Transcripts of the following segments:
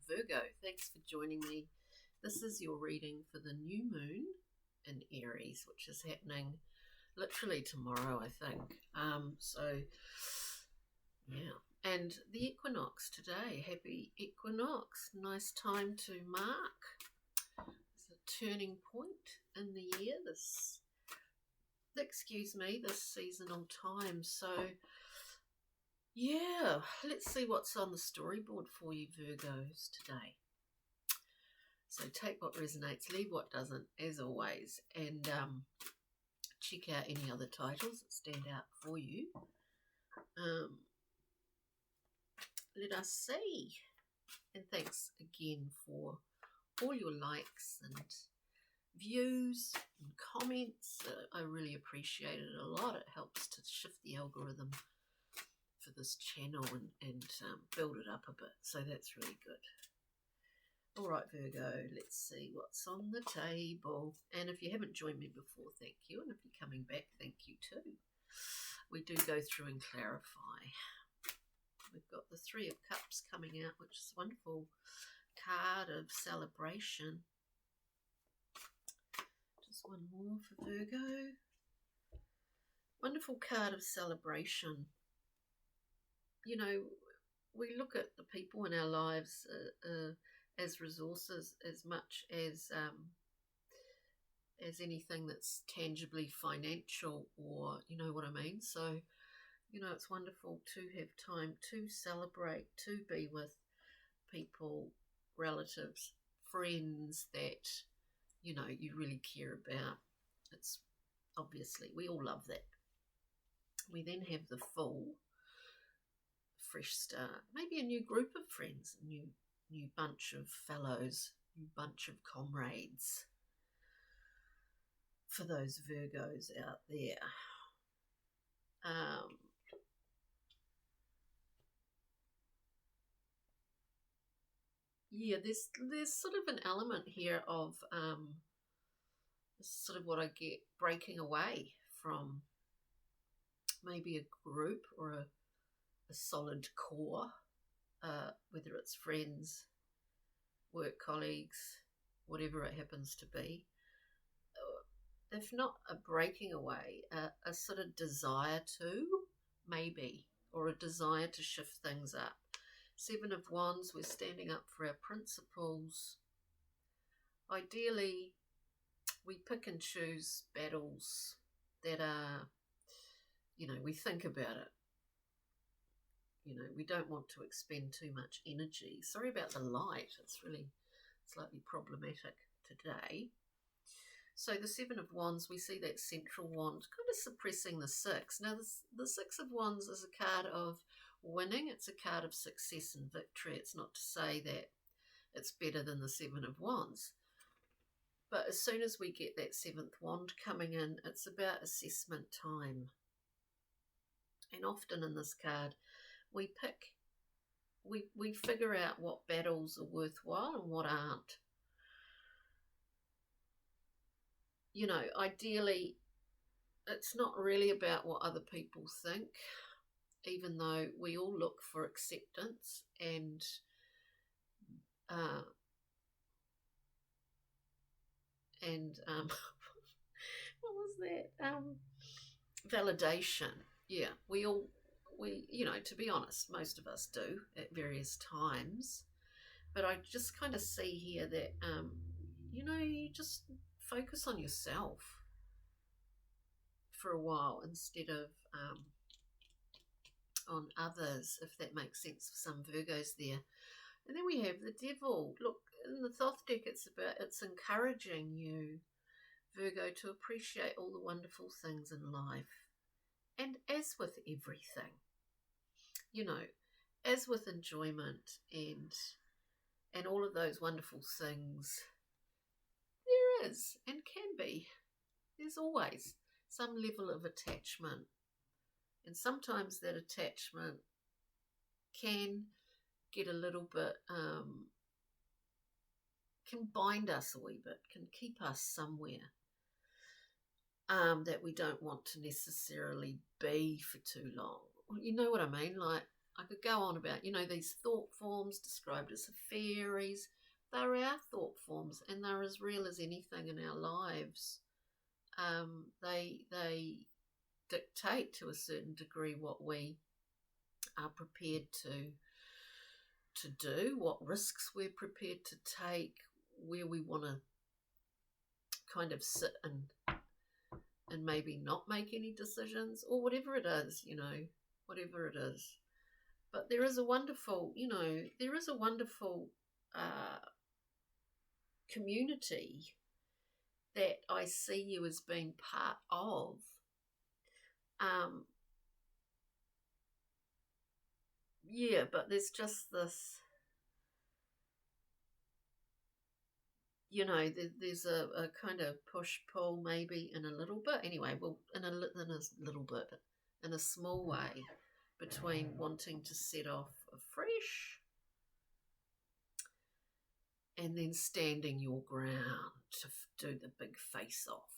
Virgo, thanks for joining me. This is your reading for the new moon in Aries, which is happening literally tomorrow, I think. And the equinox today. Happy equinox. Nice time to mark. It's a turning point in the year, this seasonal time. So yeah, let's see what's on the storyboard for you Virgos today. So take what resonates, leave what doesn't, as always, and check out any other titles that stand out for you. Let us see. And thanks again for all your likes and views and comments. I really appreciate it a lot. It helps to shift the algorithm for this channel and build it up a bit. So that's really good. All right, Virgo, let's see what's on the table. And if you haven't joined me before, thank you. And if you're coming back, thank you too. We do go through and clarify. We've got the Three of Cups coming out, which is a wonderful card of celebration. Just one more for Virgo. Wonderful card of celebration. You know, we look at the people in our lives as resources as much as anything that's tangibly financial, or you know what I mean. So, you know, it's wonderful to have time to celebrate, to be with people, relatives, friends that, you know, you really care about. It's obviously, we all love that. We then have the Fool, fresh start, maybe a new group of friends, a new bunch of fellows, new bunch of comrades for those Virgos out there. Yeah, there's sort of an element here of sort of what I get, breaking away from maybe a group or a solid core, whether it's friends, work colleagues, whatever it happens to be. If not a breaking away, a sort of desire to, maybe, or a desire to shift things up. Seven of Wands, we're standing up for our principles. Ideally, we pick and choose battles that are, you know, we think about it. You know, we don't want to expend too much energy. Sorry about the light. It's really slightly problematic today. So the Seven of Wands, we see that central wand kind of suppressing the Six. Now, the Six of Wands is a card of winning. It's a card of success and victory. It's not to say that it's better than the Seven of Wands. But as soon as we get that seventh wand coming in, it's about assessment time. And often in this card, we figure out what battles are worthwhile and what aren't. You know, ideally, it's not really about what other people think, even though we all look for acceptance and what was that? Validation. Yeah, we you know, to be honest, most of us do at various times. But I just kind of see here that, you know, you just focus on yourself for a while instead of on others, if that makes sense for some Virgos there. And then we have the Devil. Look, in the Thoth deck, it's encouraging you, Virgo, to appreciate all the wonderful things in life. And as with everything, you know, as with enjoyment and all of those wonderful things, there is and can be, there's always some level of attachment. And sometimes that attachment can get a little bit, can bind us a wee bit, can keep us somewhere that we don't want to necessarily be for too long. You know what I mean? Like, I could go on about, these thought forms described as fairies. They're our thought forms, and they're as real as anything in our lives. They dictate to a certain degree what we are prepared to do, what risks we're prepared to take, where we want to kind of sit and maybe not make any decisions, or whatever it is, whatever it is. But there is a wonderful, community that I see you as being part of. But there's just this, there's a kind of push-pull maybe in a little bit. Anyway, well, in a little bit, in a small way, between wanting to set off afresh and then standing your ground to do the big face-off.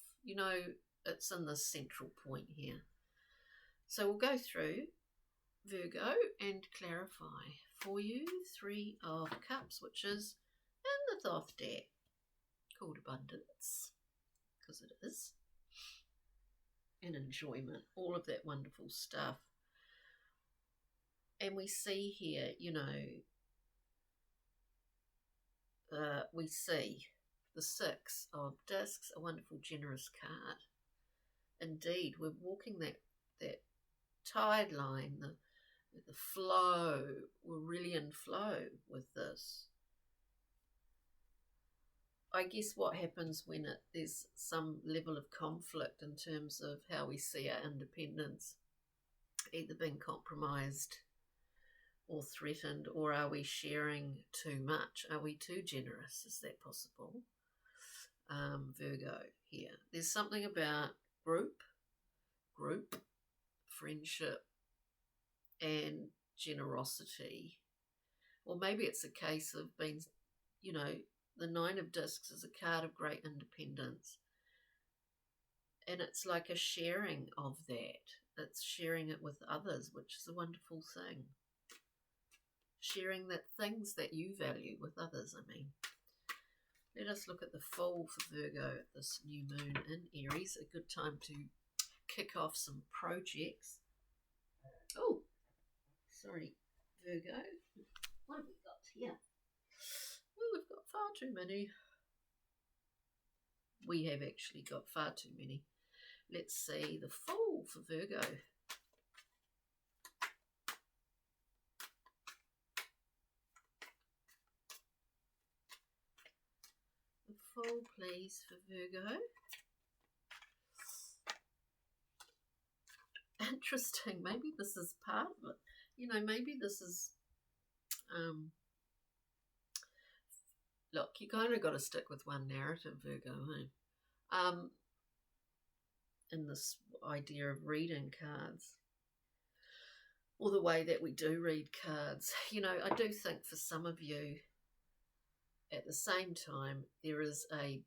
It's in the central point here. So we'll go through Virgo and clarify for you 3 of Cups, which is in the Thoth deck, called abundance, because it is, and enjoyment, all of that wonderful stuff. And we see here, we see the 6 of Discs, a wonderful, generous card. Indeed, we're walking that tide line, the flow. We're really in flow with this. I guess what happens when there's some level of conflict in terms of how we see our independence, either being compromised or threatened, or are we sharing too much? Are we too generous? Is that possible? Virgo here. There's something about group, friendship, and generosity. Or maybe it's a case of being, the 9 of Discs is a card of great independence. And it's like a sharing of that. It's sharing it with others, which is a wonderful thing. Sharing the things that you value with others, Let us look at the Fool for Virgo at this new moon in Aries. A good time to kick off some projects. Oh, sorry, Virgo. What have we got here? Oh, we've got far too many. We have actually got far too many. Let's see the Fool for Virgo. The Fool, please, for Virgo. Interesting. Maybe this is part of it. Maybe this is... Look, you kind of got to stick with one narrative, Virgo, in this idea of reading cards, or the way that we do read cards. I do think for some of you, at the same time, there is a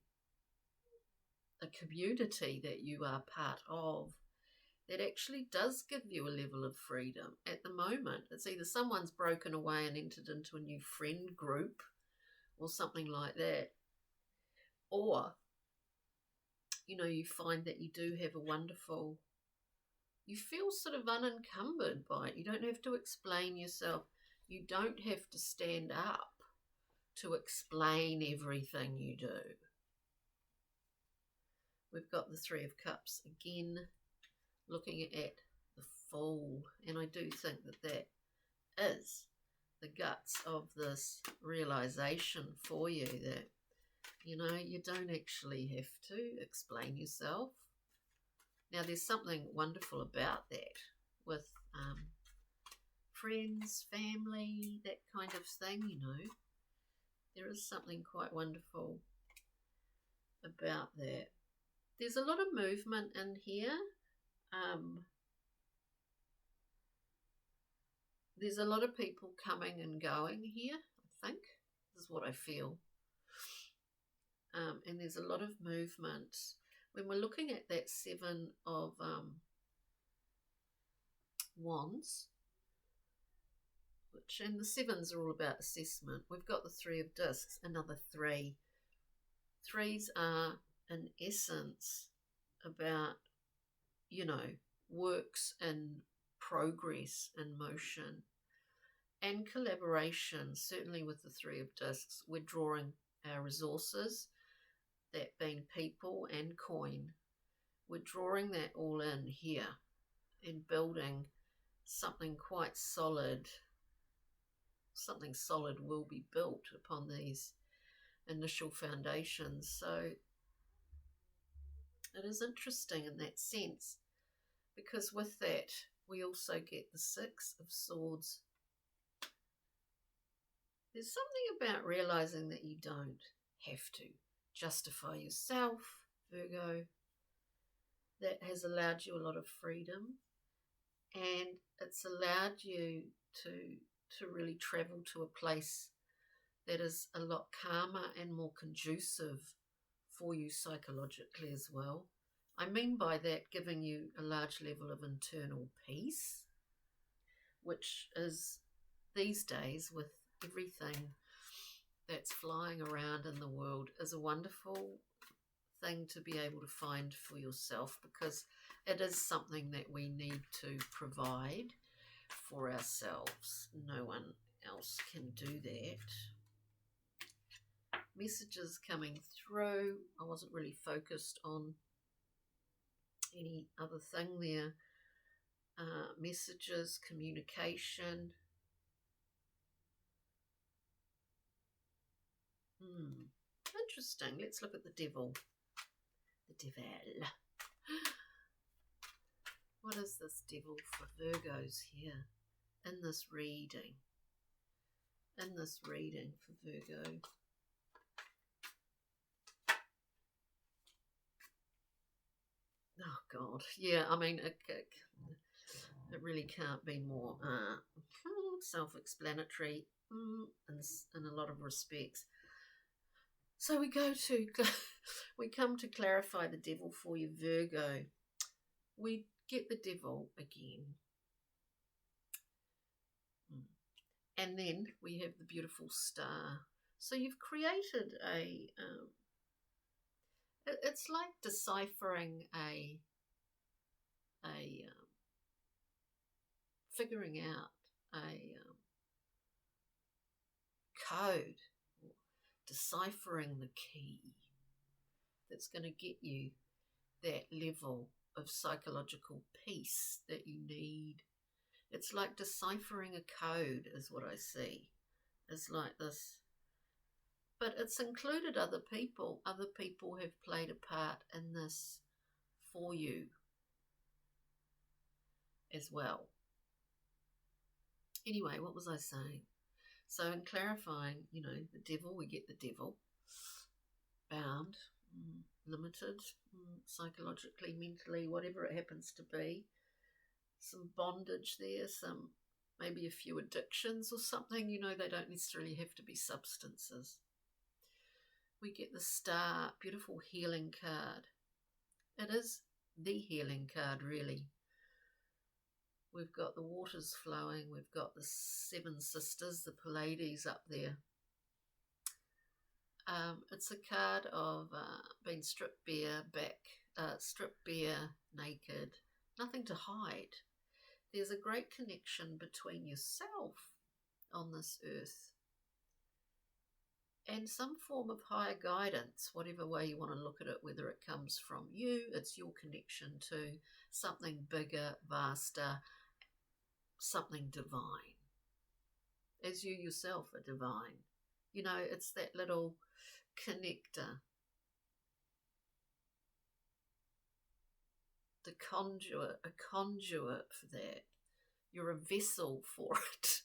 community that you are part of that actually does give you a level of freedom. At the moment, it's either someone's broken away and entered into a new friend group or something like that, or you find that you do have a wonderful, you feel sort of unencumbered by it. You don't have to explain yourself. You don't have to stand up to explain everything you do. We've got the 3 of Cups again, looking at the Fool, and I do think that is the guts of this realization for you, that you don't actually have to explain yourself. Now, there's something wonderful about that with friends, family, that kind of thing. There is something quite wonderful about that. There's a lot of movement in here. There's a lot of people coming and going here, I think. This is what I feel. And there's a lot of movement. When we're looking at that 7 of Wands, and the sevens are all about assessment. We've got the Three of Discs, another three. Threes are, in essence, about, works in progress and motion and collaboration. Certainly with the Three of Discs, we're drawing our resources, that being people and coin. We're drawing that all in here and building something quite solid. Something solid will be built upon these initial foundations. So it is interesting in that sense, because with that we also get the Six of Swords. There's something about realizing that you don't have to justify yourself, Virgo, that has allowed you a lot of freedom, and it's allowed you to really travel to a place that is a lot calmer and more conducive for you psychologically as well. I mean by that, giving you a large level of internal peace, which is, these days, with everything that's flying around in the world, is a wonderful thing to be able to find for yourself, because it is something that we need to provide for ourselves. No one else can do that. Messages coming through. I wasn't really focused on any other thing there. Messages, communication. Interesting. Let's look at the Devil. The Devil. What is this Devil for Virgos here in this reading? In this reading for Virgo. Oh God, yeah. I mean, it really can't be more self-explanatory in a lot of respects. So we come to clarify the Devil for you, Virgo. We get the Devil again, and then we have the beautiful Star. So you've created a. It's like deciphering figuring out a code, deciphering the key that's going to get you that level of psychological peace that you need. It's like deciphering a code is what I see. It's like this. But it's included other people. Other people have played a part in this for you as well. Anyway, what was I saying? So in clarifying, the Devil, we get the Devil. Bound, limited, psychologically, mentally, whatever it happens to be. Some bondage there, maybe a few addictions or something. They don't necessarily have to be substances. We get the Star, beautiful healing card. It is the healing card, really. We've got the waters flowing. We've got the Seven Sisters, the Pleiades up there. It's a card of being stripped bare, naked, nothing to hide. There's a great connection between yourself on this earth and some form of higher guidance, whatever way you want to look at it, whether it comes from you, it's your connection to something bigger, vaster, something divine. As you yourself are divine. It's that little connector. A conduit for that. You're a vessel for it.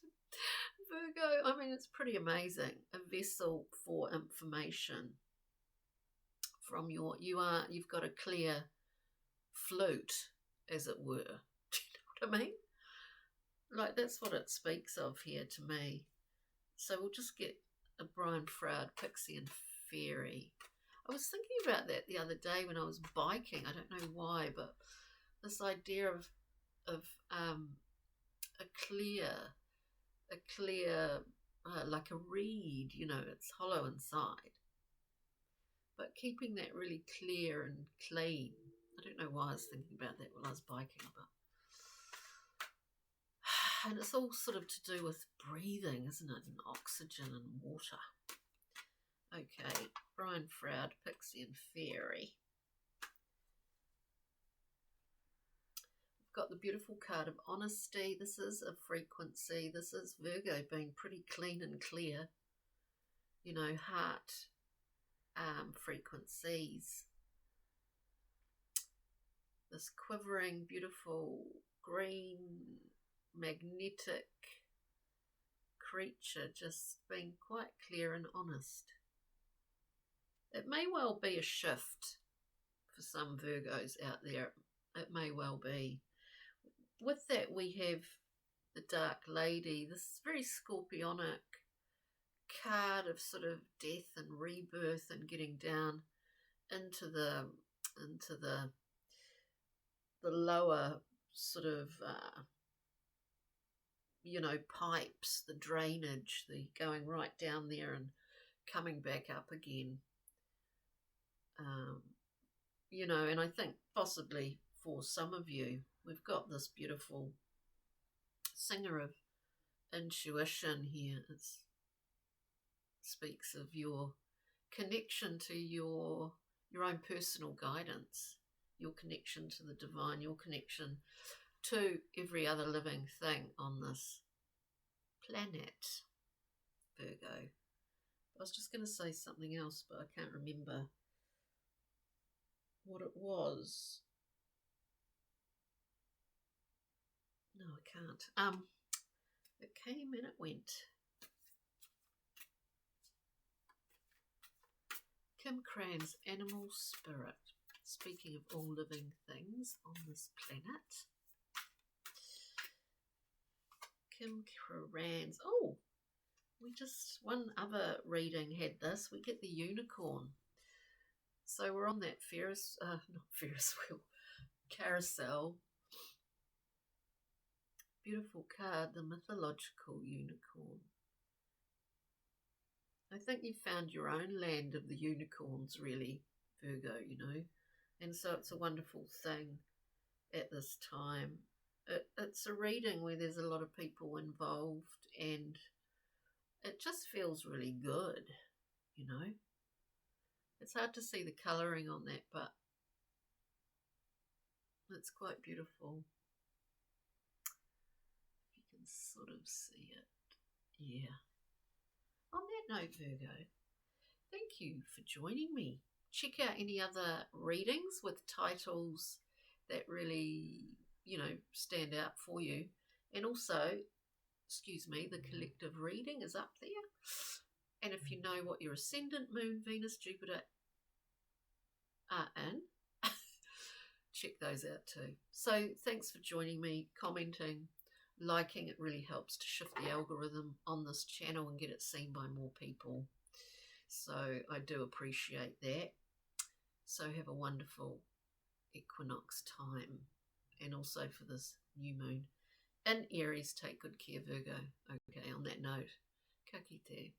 Virgo, I mean, it's pretty amazing. A vessel for information from you've got a clear flute, as it were. Do you know what I mean? Like, that's what it speaks of here to me. So we'll just get a Brian Froud, Pixie and Fairy. I was thinking about that the other day when I was biking. I don't know why, but this idea of a clear a clear, like a reed, you know, it's hollow inside. But keeping that really clear and clean. I don't know why I was thinking about that while I was biking, but and it's all sort of to do with breathing, isn't it? And oxygen and water. Okay, Brian Froud, Pixie and Fairy. We've got the beautiful card of honesty. This is a frequency. This is Virgo being pretty clean and clear. You know, heart frequencies. This quivering, beautiful, green, magnetic creature just being quite clear and honest. It may well be a shift for some Virgos out there. It may well be. With that, we have the Dark Lady, this very scorpionic card of sort of death and rebirth and getting down into the lower sort of you know, pipes, the drainage, the going right down there and coming back up again. You know, and I think possibly for some of you, we've got this beautiful singer of intuition here. It speaks of your connection to your own personal guidance, your connection to the divine, your connection to every other living thing on this planet, Virgo. I was just going to say something else, but I can't remember what it was. No, I can't. It came and it went. Kim Cran's Animal Spirit. Speaking of all living things on this planet. Kim Cran's. Oh, one other reading had this. We get the unicorn. So we're on that not Ferris wheel, carousel. Beautiful card, the mythological unicorn. I think you found your own land of the unicorns, really, Virgo, you know. And so it's a wonderful thing at this time. It's a reading where there's a lot of people involved and it just feels really good, you know. It's hard to see the colouring on that, but it's quite beautiful. If you can sort of see it. Yeah. On that note, Virgo, thank you for joining me. Check out any other readings with titles that really, you know, stand out for you. And also, the collective reading is up there. And if you know what your ascendant, moon, Venus, Jupiter are in, check those out too. So thanks for joining me, commenting, liking. It really helps to shift the algorithm on this channel and get it seen by more people. So I do appreciate that. So have a wonderful equinox time, and also for this new moon in Aries. Take good care, Virgo. Okay, on that note, ka kite.